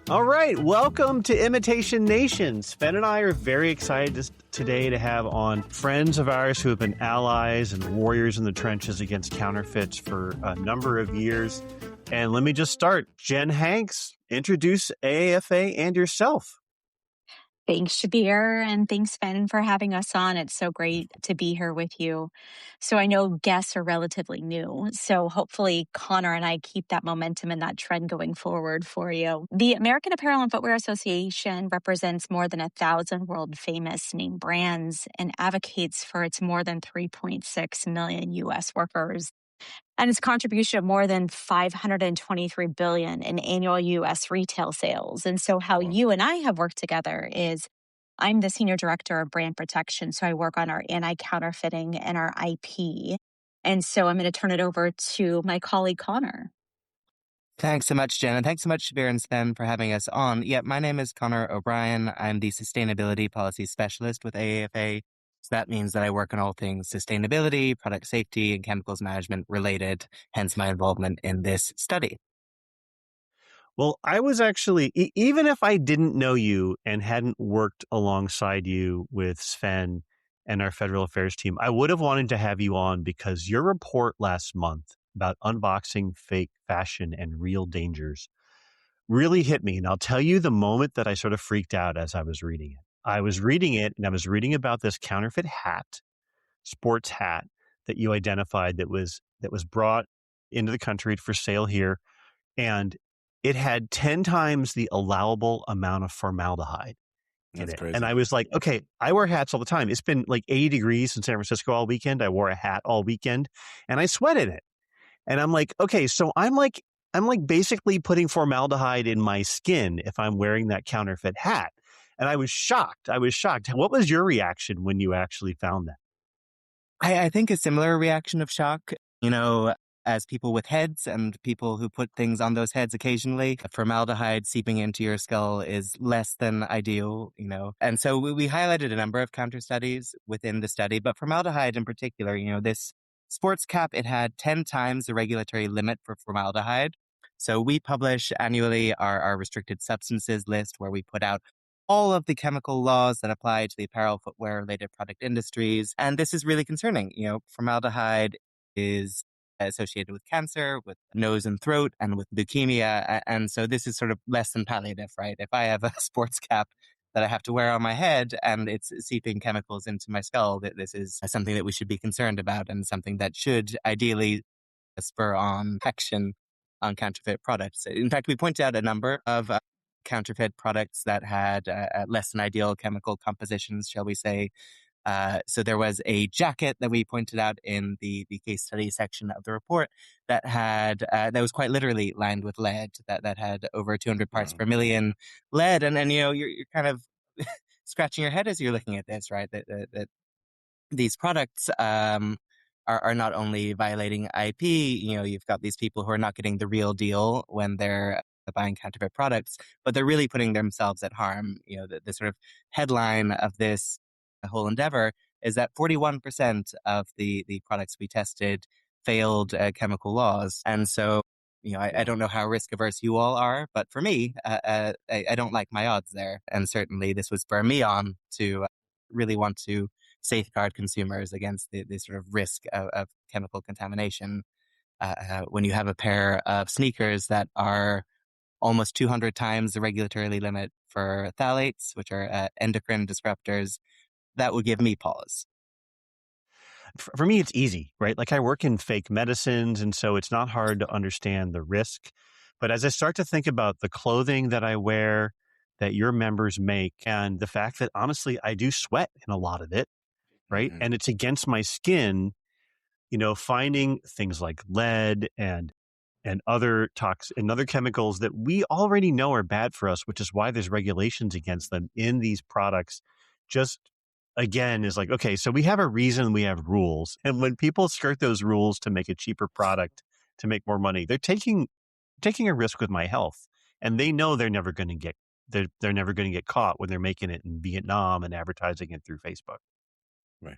All right, welcome to Imitation Nation. Sven and I are very excited today to have on friends of ours who have been allies and warriors in the trenches against counterfeits for a number of years. And let me just start. Jen Hanks, introduce AAFA and yourself. Thanks, Shabir, and thanks, Ben, for having us on. It's so great to be here with you. So I know guests are relatively new, so hopefully Conor and I keep that momentum and that trend going forward for you. The American Apparel and Footwear Association represents more than 1,000 world-famous name brands and advocates for its more than 3.6 million U.S. workers. And its contribution of more than $523 billion in annual U.S. retail sales. And so how you and I have worked together is I'm the Senior Director of Brand Protection, so I work on our anti-counterfeiting and our IP. And so I'm going to turn it over to my colleague, Conor. Thanks so much, Jen, and thanks so much, Shabir and Sven, for having us on. Yeah, my name is Conor O'Brien. I'm the Sustainability Policy Specialist with AAFA. So that means that I work on all things sustainability, product safety, and chemicals management related, hence my involvement in this study. Well, I was actually, even if I didn't know you and hadn't worked alongside you with Sven and our federal affairs team, I would have wanted to have you on because your report last month about unboxing fake fashion and real dangers really hit me. And I'll tell you the moment that I sort of freaked out as I was reading it. I was reading it and I was reading about this counterfeit hat, sports hat that you identified that was brought into the country for sale here. And it had 10 times the allowable amount of formaldehyde in That's it. crazy. And I was like, okay, I wear hats all the time. It's been like 80 degrees in San Francisco all weekend. I wore a hat all weekend and I sweated it. And I'm like, okay, so I'm like basically putting formaldehyde in my skin if I'm wearing that counterfeit hat. And I was shocked. What was your reaction when you actually found that? I think a similar reaction of shock, as people with heads and people who put things on those heads occasionally, formaldehyde seeping into your skull is less than ideal, And so we highlighted a number of counter studies within the study, but formaldehyde in particular, this sports cap, it had 10 times the regulatory limit for formaldehyde. So we publish annually our restricted substances list where we put out all of the chemical laws that apply to the apparel, footwear related product industries. And this is really concerning. Formaldehyde is associated with cancer, with nose and throat, and with leukemia. And so this is sort of less than palliative, right? If I have a sports cap that I have to wear on my head and it's seeping chemicals into my skull, that this is something that we should be concerned about and something that should ideally spur on action on counterfeit products. In fact, we pointed out a number of counterfeit products that had less than ideal chemical compositions, shall we say. So there was a jacket that we pointed out in the case study section of the report that had that was quite literally lined with lead, that had over 200 parts per million lead, and you're kind of scratching your head as you're looking at this, right? That these products are not only violating IP. You've got these people who are not getting the real deal when they're buying counterfeit products, but they're really putting themselves at harm. The sort of headline of this whole endeavor is that 41% of the products we tested failed chemical laws. And so, I don't know how risk averse you all are, but for me, I don't like my odds there. And certainly this would spur me on to really want to safeguard consumers against the sort of risk of chemical contamination. When you have a pair of sneakers that are almost 200 times the regulatory limit for phthalates, which are endocrine disruptors, that would give me pause. For me, it's easy, right? Like I work in fake medicines, and so it's not hard to understand the risk. But as I start to think about the clothing that I wear, that your members make, and the fact that honestly, I do sweat in a lot of it, right? Mhm. And it's against my skin, finding things like lead and other and other chemicals that we already know are bad for us, which is why there's regulations against them in these products. Just again is like, okay, so we have a reason we have rules. And when people skirt those rules to make a cheaper product, to make more money, they're taking a risk with my health. And they know they're never going to get they're never going to get caught when they're making it in Vietnam and advertising it through Facebook. Right.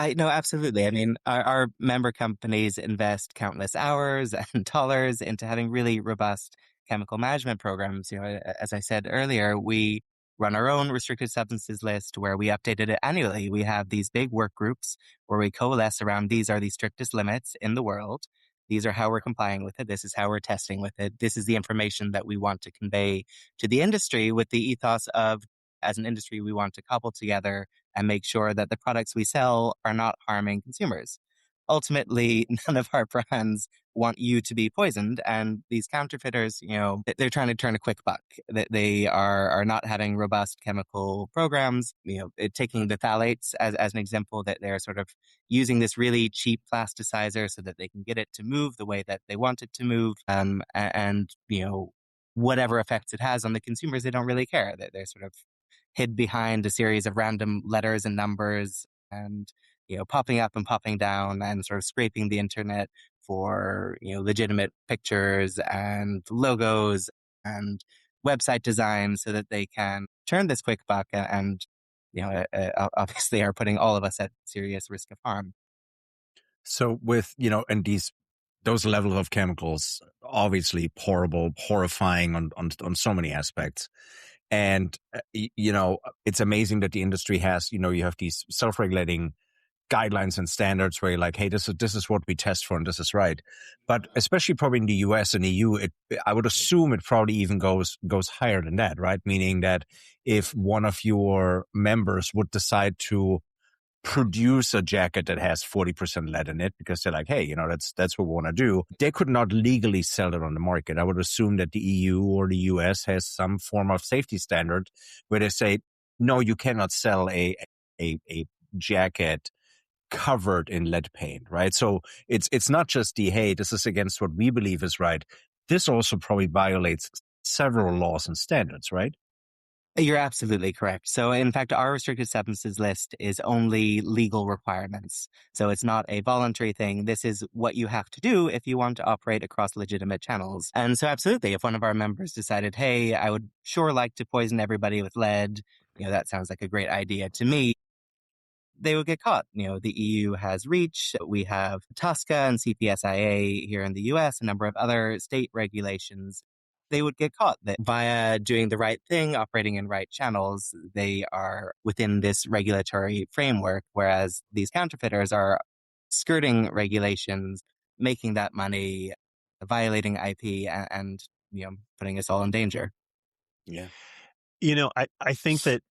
I no, absolutely. I mean, our member companies invest countless hours and dollars into having really robust chemical management programs. As I said earlier, we run our own restricted substances list where we updated it annually. We have these big work groups where we coalesce around these are the strictest limits in the world. These are how we're complying with it. This is how we're testing with it. This is the information that we want to convey to the industry with the ethos of, as an industry, we want to cobble together and make sure that the products we sell are not harming consumers. Ultimately, none of our brands want you to be poisoned. And these counterfeiters, they're trying to turn a quick buck. That they are not having robust chemical programs. Taking the phthalates as an example, that they're sort of using this really cheap plasticizer so that they can get it to move the way that they want it to move. And whatever effects it has on the consumers, they don't really care. They're sort of hid behind a series of random letters and numbers and popping up and popping down and sort of scraping the internet for legitimate pictures and logos and website designs so that they can turn this quick buck and obviously are putting all of us at serious risk of harm. So with, and those levels of chemicals, obviously horrible, horrifying on so many aspects. And, it's amazing that the industry has, you have these self-regulating guidelines and standards where you're like, hey, this is what we test for and this is right. But especially probably in the US and EU, I would assume it probably even goes higher than that, right? Meaning that if one of your members would decide to produce a jacket that has 40% lead in it because they're like, hey, that's what we want to do, they could not legally sell it on the market. I would assume that the EU or the US has some form of safety standard where they say, no, you cannot sell a jacket covered in lead paint, right? So it's not just hey, this is against what we believe is right. This also probably violates several laws and standards, right? You're absolutely correct. So, in fact, our restricted substances list is only legal requirements. So, it's not a voluntary thing. This is what you have to do if you want to operate across legitimate channels. And so, absolutely, if one of our members decided, hey, I would sure like to poison everybody with lead, that sounds like a great idea to me, they would get caught. The EU has REACH, we have TSCA and CPSIA here in the US, a number of other state regulations. They would get caught that via doing the right thing, operating in right channels, they are within this regulatory framework, whereas these counterfeiters are skirting regulations, making that money, violating IP, and putting us all in danger. Yeah. I think that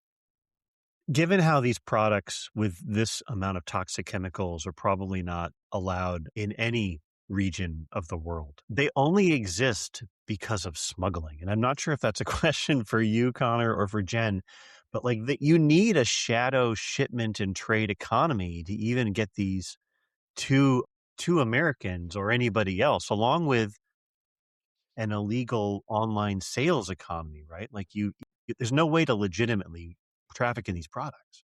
given how these products with this amount of toxic chemicals are probably not allowed in any region of the world, they only exist because of smuggling. And I'm not sure if that's a question for you, Connor, or for Jen, but like that you need a shadow shipment and trade economy to even get these to Americans or anybody else, along with an illegal online sales economy, right? Like there's no way to legitimately traffic in these products.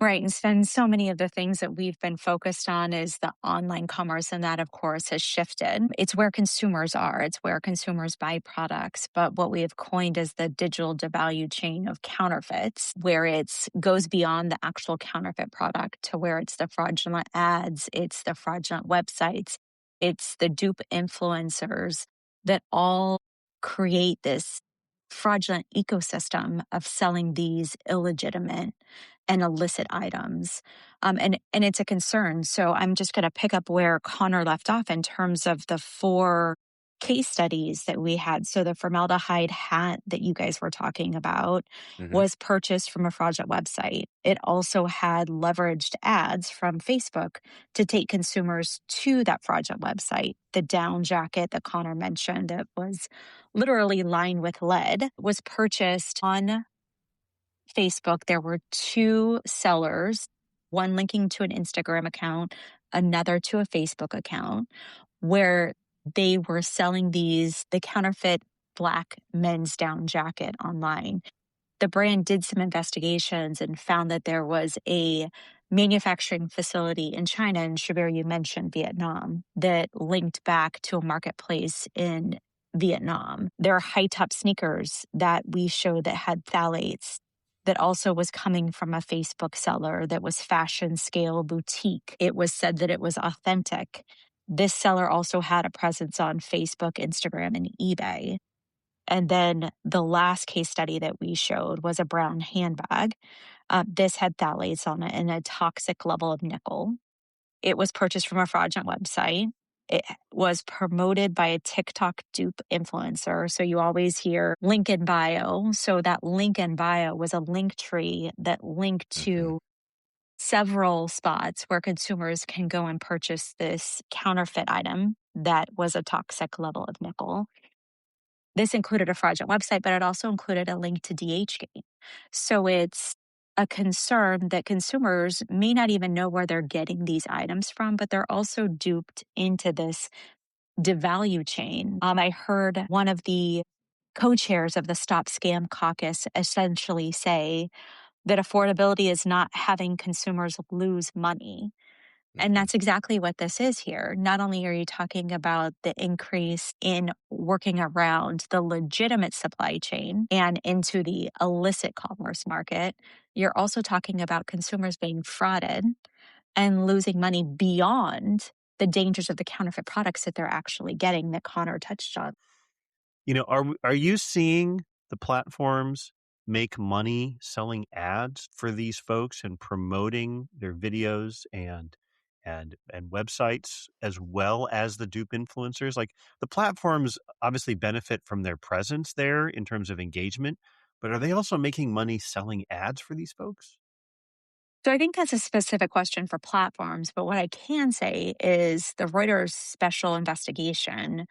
Right. And Sven, so many of the things that we've been focused on is the online commerce. And that, of course, has shifted. It's where consumers are, it's where consumers buy products. But what we have coined as the digital value chain of counterfeits, where it goes beyond the actual counterfeit product to where it's the fraudulent ads, it's the fraudulent websites, it's the dupe influencers that all create this fraudulent ecosystem of selling these illegitimate and illicit items. And it's a concern. So I'm just going to pick up where Connor left off in terms of the 4 case studies that we had. So the formaldehyde hat that you guys were talking about was purchased from a fraudulent website. It also had leveraged ads from Facebook to take consumers to that fraudulent website. The down jacket that Connor mentioned that was literally lined with lead was purchased on Facebook. There were 2 sellers, one linking to an Instagram account, another to a Facebook account, where they were selling the counterfeit black men's down jacket online. The brand did some investigations and found that there was a manufacturing facility in China, and Shabir, you mentioned Vietnam, that linked back to a marketplace in Vietnam. There are high top sneakers that we showed that had phthalates that also was coming from a Facebook seller that was fashion scale boutique. It was said that it was authentic. This seller also had a presence on Facebook, Instagram, and eBay. And then the last case study that we showed was a brown handbag. This had phthalates on it and a toxic level of nickel. It was purchased from a fraudulent website. It was promoted by a TikTok dupe influencer. So you always hear link in bio. So that link in bio was a link tree that linked to several spots where consumers can go and purchase this counterfeit item that was a toxic level of nickel. This included a fraudulent website, but it also included a link to DHgate. So it's a concern that consumers may not even know where they're getting these items from, but they're also duped into this devalue chain. I heard one of the co-chairs of the Stop Scam Caucus essentially say that affordability is not having consumers lose money. And that's exactly what this is here. Not only are you talking about the increase in working around the legitimate supply chain and into the illicit commerce market, you're also talking about consumers being frauded and losing money beyond the dangers of the counterfeit products that they're actually getting that Conor touched on. Are you seeing the platforms make money selling ads for these folks and promoting their videos and websites as well as the dupe influencers? Like, the platforms obviously benefit from their presence there in terms of engagement, but are they also making money selling ads for these folks? So I think that's a specific question for platforms. But what I can say is the Reuters special investigation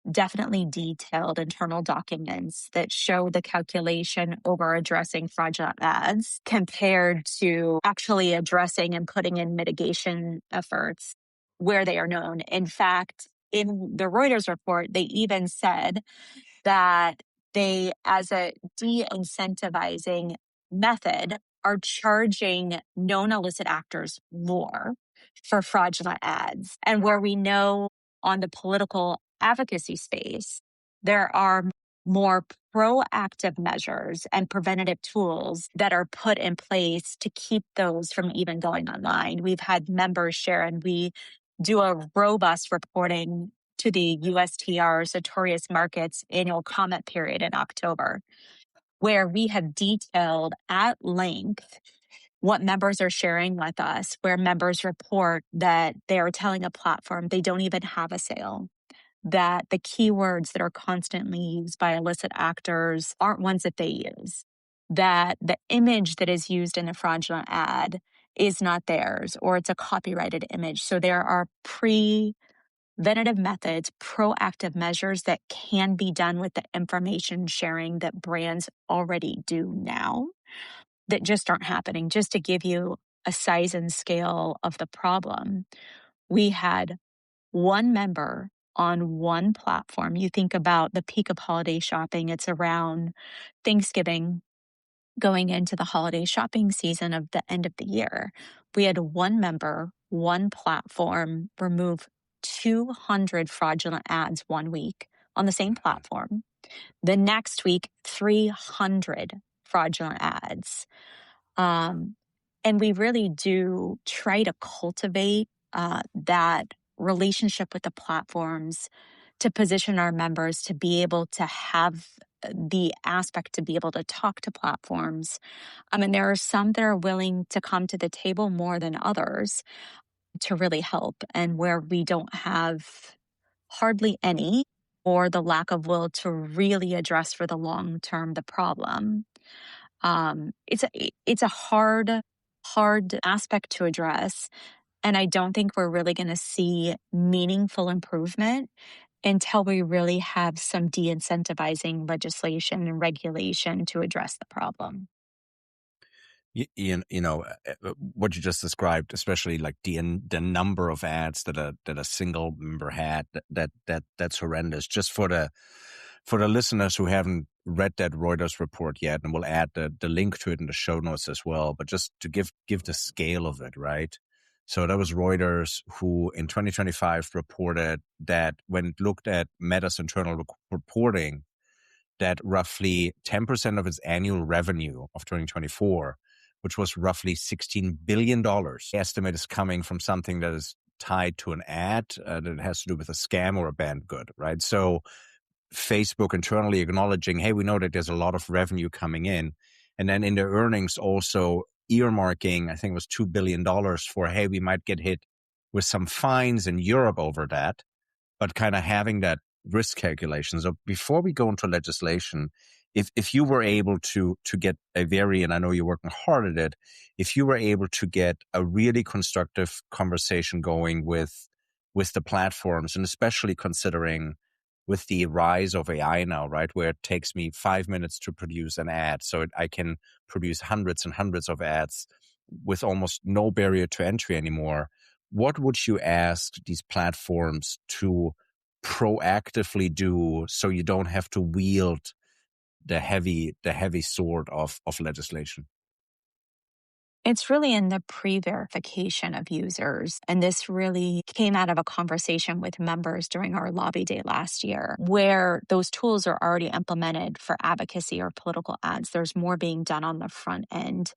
definitely detailed internal documents that show the calculation over addressing fraudulent ads compared to actually addressing and putting in mitigation efforts where they are known. In fact, in the Reuters report, they even said that they, as a de-incentivizing method, are charging known illicit actors more for fraudulent ads. And where we know on the political advocacy space, there are more proactive measures and preventative tools that are put in place to keep those from even going online. We've had members share, and we do a robust reporting to the USTR's Notorious Markets annual comment period in October, where we have detailed at length what members are sharing with us, where members report that they are telling a platform they don't even have a sale, that the keywords that are constantly used by illicit actors aren't ones that they use, that the image that is used in a fraudulent ad is not theirs, or it's a copyrighted image. So there are preventative methods, proactive measures that can be done with the information sharing that brands already do now that just aren't happening. Just to give you a size and scale of the problem, we had one member on one platform. You think about the peak of holiday shopping, it's around Thanksgiving going into the holiday shopping season of the end of the year. We had one member, one platform remove 200 fraudulent ads one week on the same platform. The next week, 300 fraudulent ads. And we really do try to cultivate that relationship with the platforms to position our members to be able to have the aspect to be able to talk to platforms. I mean, there are some that are willing to come to the table more than others to really help, and where we don't have hardly any or the lack of will to really address for the long term the problem. It's a hard aspect to address. And I don't think we're really going to see meaningful improvement until we really have some de-incentivizing legislation and regulation to address the problem. What you just described, especially like the number of ads that a single member had, that's horrendous. Just for the listeners who haven't read that Reuters report yet, and we'll add the link to it in the show notes as well. But just to give the scale of it, right? So that was Reuters who in 2025 reported that when it looked at Meta's internal reporting, that roughly 10% of its annual revenue of 2024, which was roughly $16 billion, estimate is coming from something that is tied to an ad that has to do with a scam or a banned good, right? So Facebook internally acknowledging, hey, we know that there's a lot of revenue coming in. And then in their earnings also earmarking, I think it was $2 billion for, hey, we might get hit with some fines in Europe over that, but kind of having that risk calculation. So before we go into legislation, if you were able to get a very, and I know you're working hard at it, if you were able to get a really constructive conversation going with the platforms, and especially considering with the rise of AI now, right, where it takes me 5 minutes to produce an ad, so I can produce hundreds and hundreds of ads with almost no barrier to entry anymore. What would you ask these platforms to proactively do so you don't have to wield the heavy sword of legislation? It's really in the pre-verification of users. And this really came out of a conversation with members during our lobby day last year, where those tools are already implemented for advocacy or political ads. There's more being done on the front end.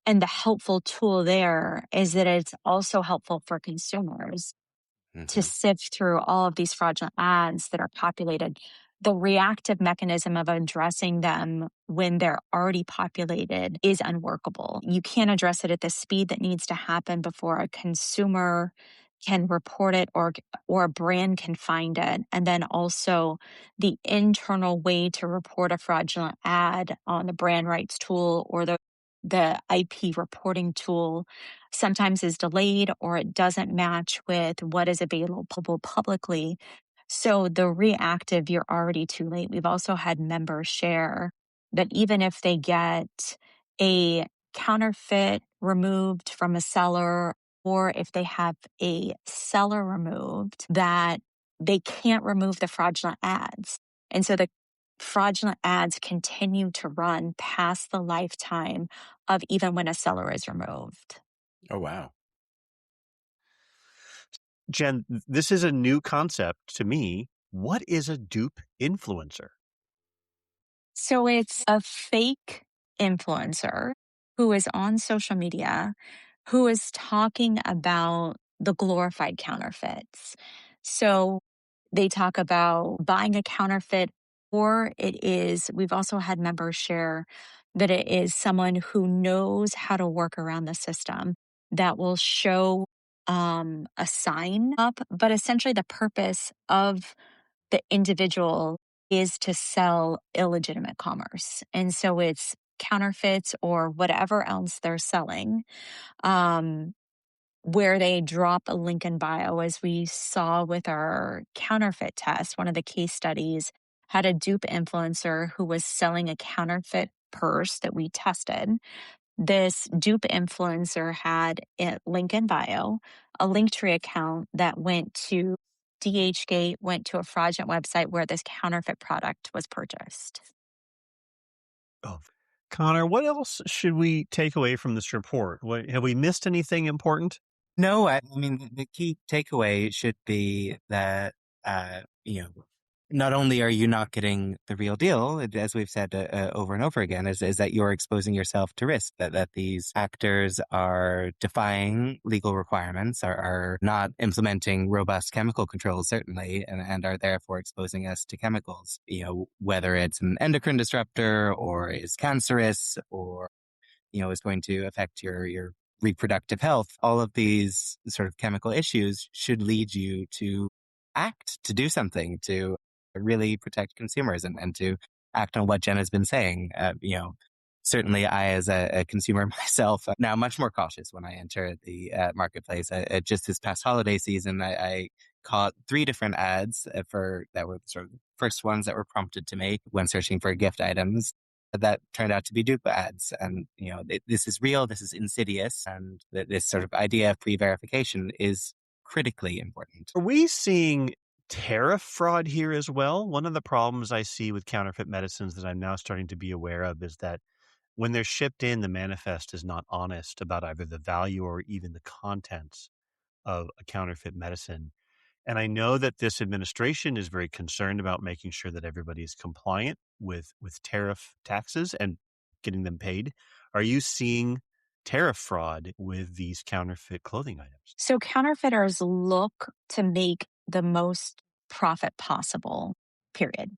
And the helpful tool there is that it's also helpful for consumers to Mm-hmm. sift through all of these fraudulent ads that are populated. The reactive mechanism of addressing them when they're already populated is unworkable. You can't address it at the speed that needs to happen before a consumer can report it or a brand can find it. And then also the internal way to report a fraudulent ad on the brand rights tool or the IP reporting tool sometimes is delayed or it doesn't match with what is available publicly. So the reactive, you're already too late. We've also had members share that even if they get a counterfeit removed from a seller, or if they have a seller removed, that they can't remove the fraudulent ads. And so the fraudulent ads continue to run past the lifetime of even when a seller is removed. Oh, wow. Jen, this is a new concept to me. What is a dupe influencer? So it's a fake influencer who is on social media who is talking about the glorified counterfeits. So they talk about buying a counterfeit, or we've also had members share that it is someone who knows how to work around the system that will show a sign up, but essentially the purpose of the individual is to sell illegitimate commerce. And so it's counterfeits or whatever else they're selling, um, where they drop a link in bio, as we saw with our counterfeit test. One of the case studies had a dupe influencer who was selling a counterfeit purse that we tested. This dupe influencer had a link in bio, a Linktree account that went to DHgate, went to a fraudulent website where this counterfeit product was purchased. Oh, Connor, what else should we take away from this report? Have we missed anything important? No, I mean, the key takeaway should be that, you know, not only are you not getting the real deal, as we've said over and over again, is that you're exposing yourself to risk, that these actors are defying legal requirements, are not implementing robust chemical controls, certainly, and are therefore exposing us to chemicals, whether it's an endocrine disruptor or is cancerous or is going to affect your reproductive health. All of these sort of chemical issues should lead you to act, to do something, to really protect consumers and to act on what Jen has been saying. Certainly I, as a consumer myself, now much more cautious when I enter the marketplace. Just this past holiday season, I caught 3 different ads that were sort of the first ones that were prompted to make when searching for gift items that turned out to be dupe ads. And, this is real, this is insidious, and this sort of idea of pre-verification is critically important. Are we seeing tariff fraud here as well? One of the problems I see with counterfeit medicines that I'm now starting to be aware of is that when they're shipped in, the manifest is not honest about either the value or even the contents of a counterfeit medicine. And I know that this administration is very concerned about making sure that everybody is compliant with tariff taxes and getting them paid. Are you seeing tariff fraud with these counterfeit clothing items? So counterfeiters look to make the most profit possible, period.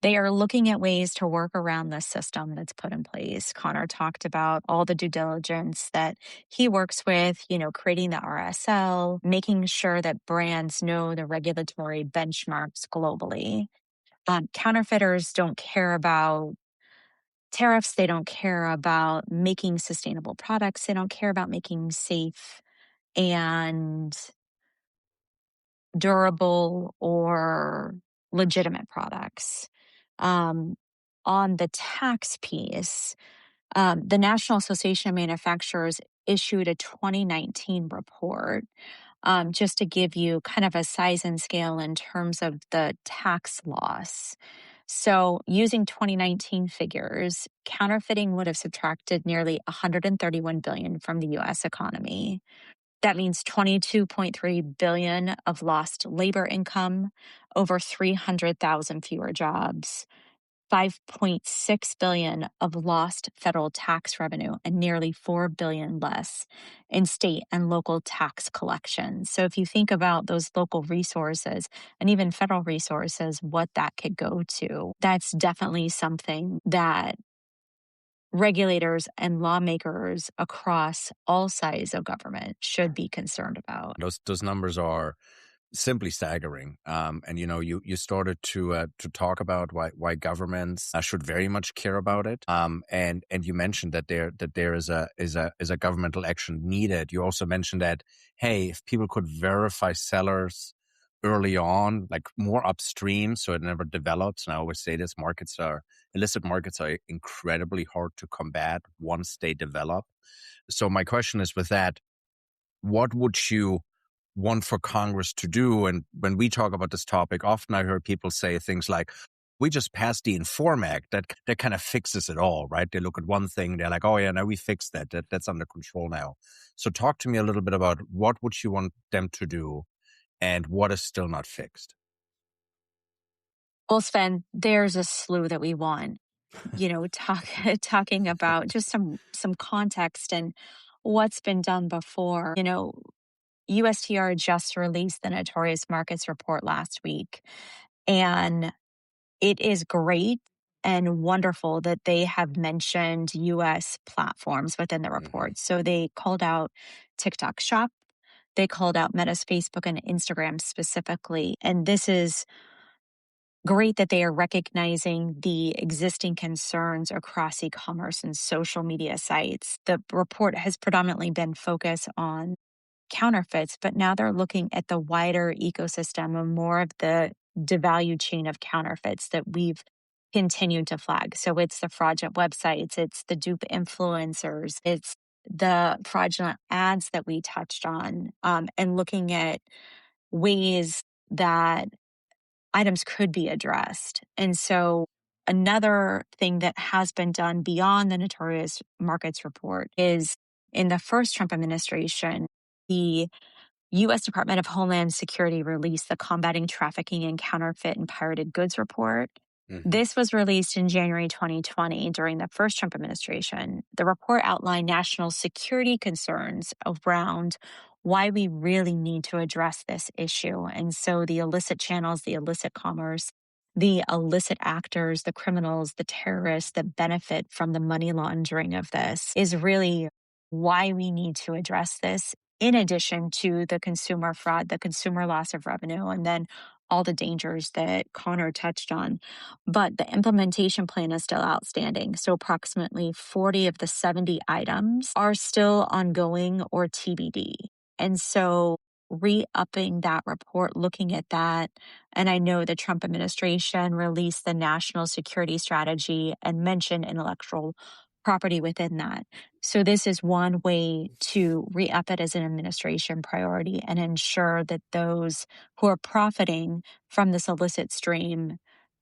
They are looking at ways to work around the system that's put in place. Connor talked about all the due diligence that he works with, creating the RSL, making sure that brands know the regulatory benchmarks globally. Counterfeiters don't care about tariffs. They don't care about making sustainable products. They don't care about making safe and durable or legitimate products. Um, on the tax piece, the National Association of Manufacturers issued a 2019 report, just to give you kind of a size and scale in terms of the tax loss. So, using 2019 figures, counterfeiting would have subtracted nearly 131 billion from the US economy. That means 22.3 billion of lost labor income, over 300,000 fewer jobs, 5.6 billion of lost federal tax revenue, and nearly 4 billion less in state and local tax collections. So if you think about those local resources and even federal resources, what that could go to, that's definitely something that regulators and lawmakers across all sides of government should be concerned about. Those numbers are simply staggering. And you started to talk about why governments should very much care about it. And you mentioned that there is a governmental action needed. You also mentioned that, hey, if people could verify sellers early on, like more upstream, so it never develops. And I always say this: illicit markets are incredibly hard to combat once they develop. So my question is, with that, what would you want for Congress to do? And when we talk about this topic, often I hear people say things like, we just passed the Inform Act that kind of fixes it all, right? They look at one thing, they're like, oh yeah, now we fixed that's under control now. So talk to me a little bit about what would you want them to do and what is still not fixed. Well, Sven, there's a slew that we want. Talking about just some context and what's been done before. USTR just released the Notorious Markets report last week, and it is great and wonderful that they have mentioned US platforms within the report. So they called out TikTok Shop, they called out Meta's Facebook and Instagram specifically, and this is great that they are recognizing the existing concerns across e-commerce and social media sites. The report has predominantly been focused on counterfeits, but now they're looking at the wider ecosystem and more of the value chain of counterfeits that we've continued to flag. So it's the fraudulent websites, it's the dupe influencers, it's the fraudulent ads that we touched on, and looking at ways that items could be addressed. And so another thing that has been done beyond the Notorious Markets report is in the first Trump administration, the U.S. Department of Homeland Security released the Combating Trafficking in Counterfeit and Pirated Goods report. This was released in January 2020 during the first Trump administration. The report outlined national security concerns around why we really need to address this issue. And so the illicit channels, the illicit commerce, the illicit actors, the criminals, the terrorists that benefit from the money laundering of this is really why we need to address this, in addition to the consumer fraud, the consumer loss of revenue, and then all the dangers that Conor touched on. But the implementation plan is still outstanding. So approximately 40 of the 70 items are still ongoing or TBD. And so re-upping that report, looking at that, and I know the Trump administration released the national security strategy and mentioned intellectual property within that. So this is one way to re-up it as an administration priority and ensure that those who are profiting from this illicit stream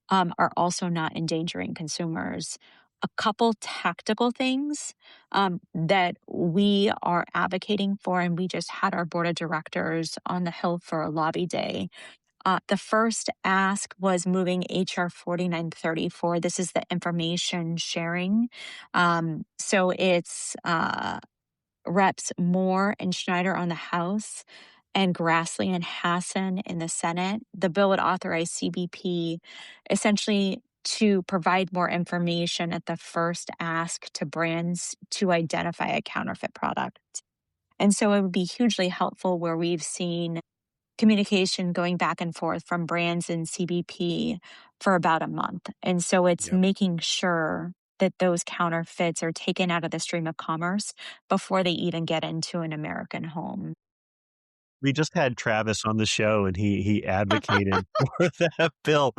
are also not endangering consumers. a couple tactical things that we are advocating for, and we just had our board of directors on the Hill for a lobby day. The first ask was moving HR 4934. This is the information sharing. So it's Reps Moore and Schneider on the House and Grassley and Hassan in the Senate. The bill would authorize CBP essentially to provide more information at the first ask to brands to identify a counterfeit product. And so it would be hugely helpful where we've seen communication going back and forth from brands and CBP for about a month. And so it's Yep. making sure that those counterfeits are taken out of the stream of commerce before they even get into an American home. We just had Travis on the show, and he advocated for that bill.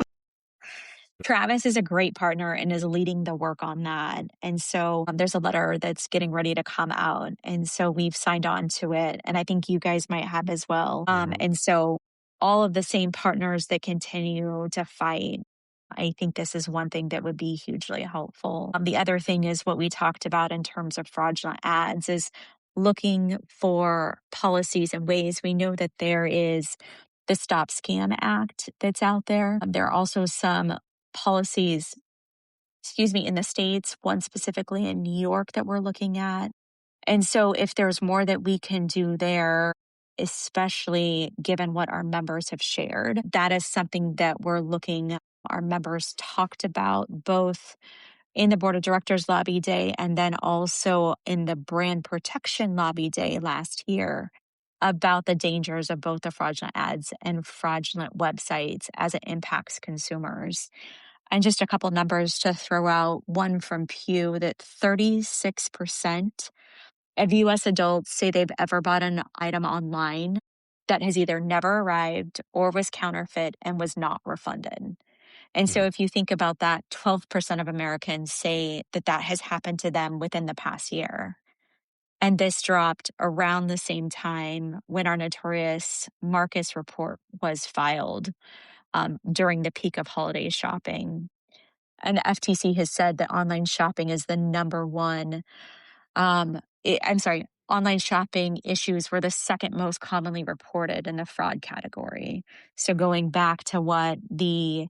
Travis is a great partner and is leading the work on that. And so there's a letter that's getting ready to come out. And so we've signed on to it. And I think you guys might have as well. And so all of the same partners that continue to fight, I think this is one thing that would be hugely helpful. The other thing is what we talked about in terms of fraudulent ads is looking for policies and ways. We know that there is the Stop Scam Act that's out there. There are also some policies, in the States, one specifically in New York that we're looking at. And so if there's more that we can do there, especially given what our members have shared, that is something that we're looking at. Our members talked about both in the board of directors lobby day and then also in the brand protection lobby day last year about the dangers of both the fraudulent ads and fraudulent websites as it impacts consumers. And just a couple numbers to throw out, one from Pew that 36% of US adults say they've ever bought an item online that has either never arrived or was counterfeit and was not refunded. And so if you think about that, 12% of Americans say that that has happened to them within the past year. And this dropped around the same time when our notorious Marcus report was filed during the peak of holiday shopping. And the FTC has said that online shopping is the number one. Online shopping issues were the second most commonly reported in the fraud category. So going back to what the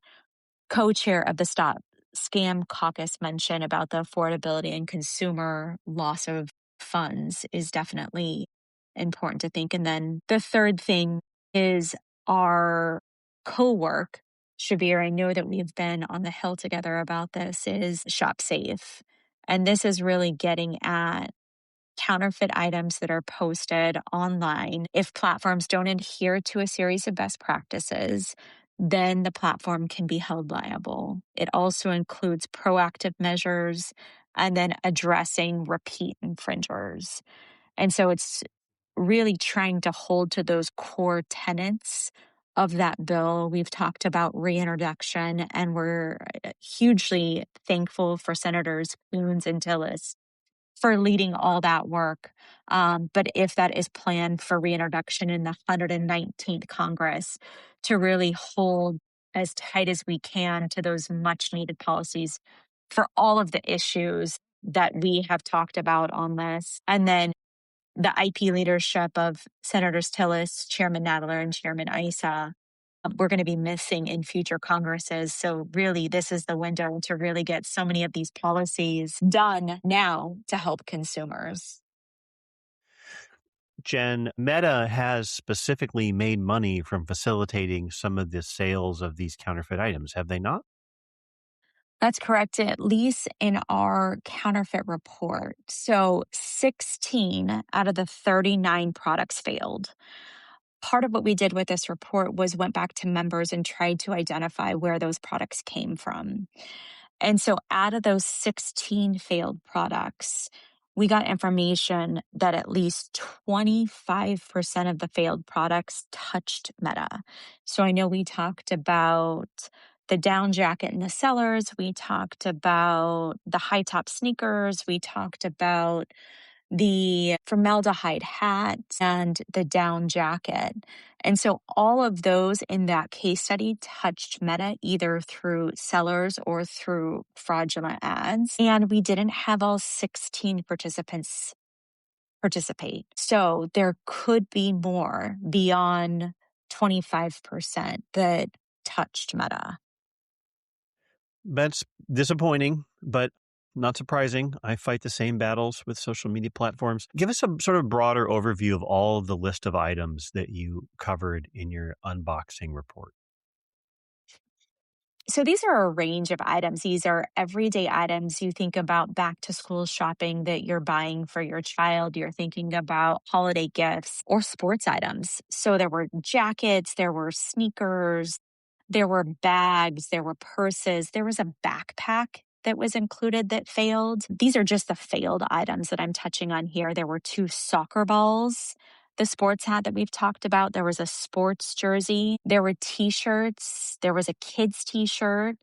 co-chair of the Stop Scam Caucus mentioned about the affordability and consumer loss of funds is definitely important to think. And then the third thing is our co-work. Shabir, I know that we've been on the Hill together about this, is Shop Safe. And this is really getting at counterfeit items that are posted online. If platforms don't adhere to a series of best practices, then the platform can be held liable. It also includes proactive measures and then addressing repeat infringers. And so it's really trying to hold to those core tenets of that bill. We've talked about reintroduction, and we're hugely thankful for Senators Coons and Tillis for leading all that work. But if that is planned for reintroduction in the 119th Congress, to really hold as tight as we can to those much needed policies for all of the issues that we have talked about on this. And then the IP leadership of Senators Tillis, Chairman Nadler, and Chairman Issa, we're going to be missing in future Congresses. So really, this is the window to really get so many of these policies done now to help consumers. Jen, Meta has specifically made money from facilitating some of the sales of these counterfeit items, have they not? That's correct, at least in our counterfeit report. So 16 out of the 39 products failed. Part of what we did with this report was went back to members and tried to identify where those products came from. And so out of those 16 failed products, we got information that at least 25% of the failed products touched Meta. So I know we talked about the down jacket and the sellers. We talked about the high top sneakers. We talked about the formaldehyde hat, and the down jacket. And so all of those in that case study touched Meta either through sellers or through fraudulent ads. And we didn't have all 16 participants participate. So there could be more beyond 25% that touched Meta. That's disappointing, but not surprising. I fight the same battles with social media platforms. Give us a sort of broader overview of all of the list of items that you covered in your unboxing report. So these are a range of items. These are everyday items. You think about back to school shopping that you're buying for your child. You're thinking about holiday gifts or sports items. So there were jackets, there were sneakers, there were bags, there were purses, there was a backpack that was included that failed. These are just the failed items that I'm touching on here. There were 2 soccer balls, the sports hat that we've talked about. There was a sports jersey. There were t-shirts. There was a kid's t-shirt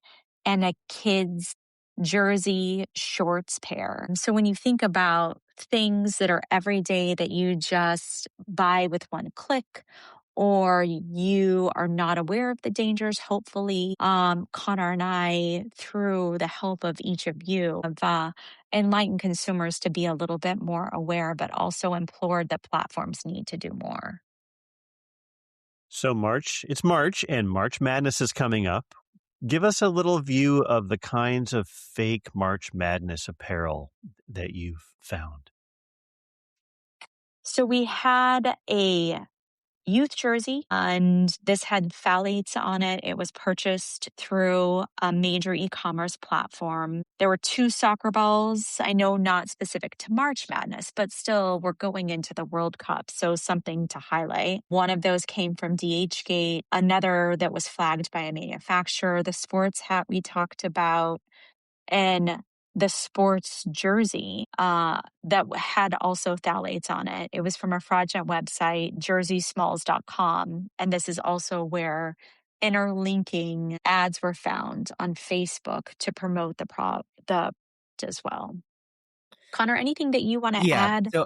and a kid's jersey shorts pair. So when you think about things that are everyday that you just buy with one click, or you are not aware of the dangers, hopefully, Connor and I, through the help of each of you, have enlightened consumers to be a little bit more aware, but also implored that platforms need to do more. So it's March, and March Madness is coming up. Give us a little view of the kinds of fake March Madness apparel that you've found. So we had a youth jersey, and this had phthalates on it. It was purchased through a major e-commerce platform. There were 2 soccer balls. I know not specific to March Madness, but still we're going into the World Cup, so something to highlight. One of those came from DHgate, another that was flagged by a manufacturer, the sports hat we talked about, and the sports jersey that had also phthalates on it. It was from a fraudulent website, jerseysmalls.com. And this is also where interlinking ads were found on Facebook to promote the product as well. Connor, anything that you want to Yeah. add? So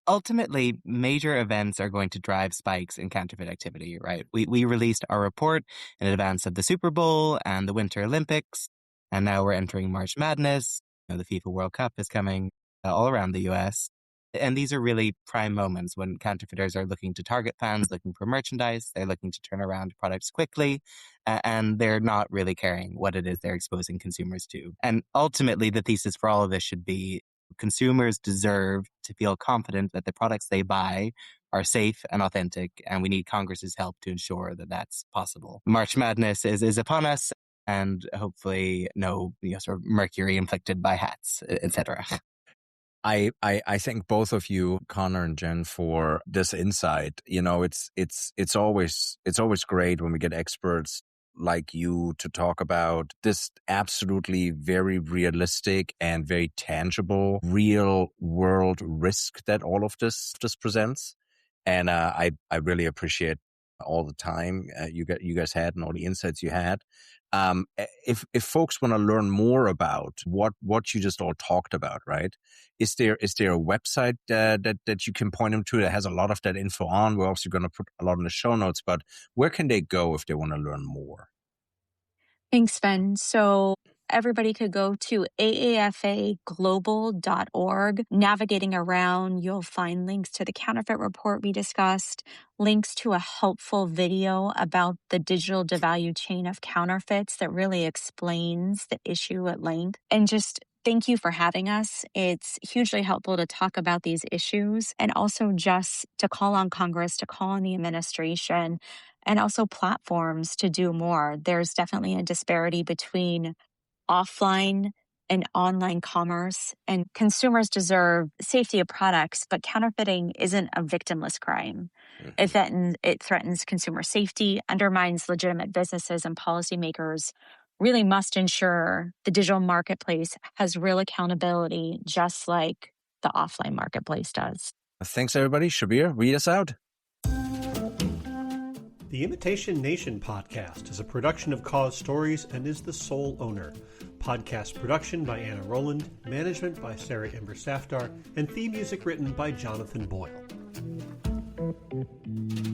ultimately, major events are going to drive spikes in counterfeit activity, right? We released our report in advance of the Super Bowl and the Winter Olympics, and now we're entering March Madness. The FIFA World Cup is coming all around the US. And these are really prime moments when counterfeiters are looking to target fans, looking for merchandise. They're looking to turn around products quickly, and they're not really caring what it is they're exposing consumers to. And ultimately, the thesis for all of this should be consumers deserve to feel confident that the products they buy are safe and authentic, and we need Congress's help to ensure that that's possible. March Madness is upon us, and hopefully no sort of mercury inflicted by hats, etc. I thank both of you, Connor and Jen, for this insight. It's always great when we get experts like you to talk about this absolutely very realistic and very tangible real world risk that all of this presents. And I really appreciate all the time you guys had and all the insights you had. If folks want to learn more about what you just all talked about, right? Is there a website that you can point them to that has a lot of that info on? We're obviously going to put a lot in the show notes, but where can they go if they want to learn more? Thanks, Sven. So everybody could go to aafaglobal.org. Navigating around, you'll find links to the counterfeit report we discussed, links to a helpful video about the digital devalue chain of counterfeits that really explains the issue at length. And just thank you for having us. It's hugely helpful to talk about these issues and also just to call on Congress, to call on the administration, and also platforms to do more. There's definitely a disparity between offline and online commerce, and consumers deserve safety of products, but counterfeiting isn't a victimless crime. It threatens consumer safety, undermines legitimate businesses, and policymakers really must ensure the digital marketplace has real accountability, just like the offline marketplace does. Thanks, everybody. Shabir, read us out. The Imitation Nation podcast is a production of Cause Stories and is the sole owner. Podcast production by Anna Rowland, management by Sarah Imber Safdar, and theme music written by Jonathan Boyle.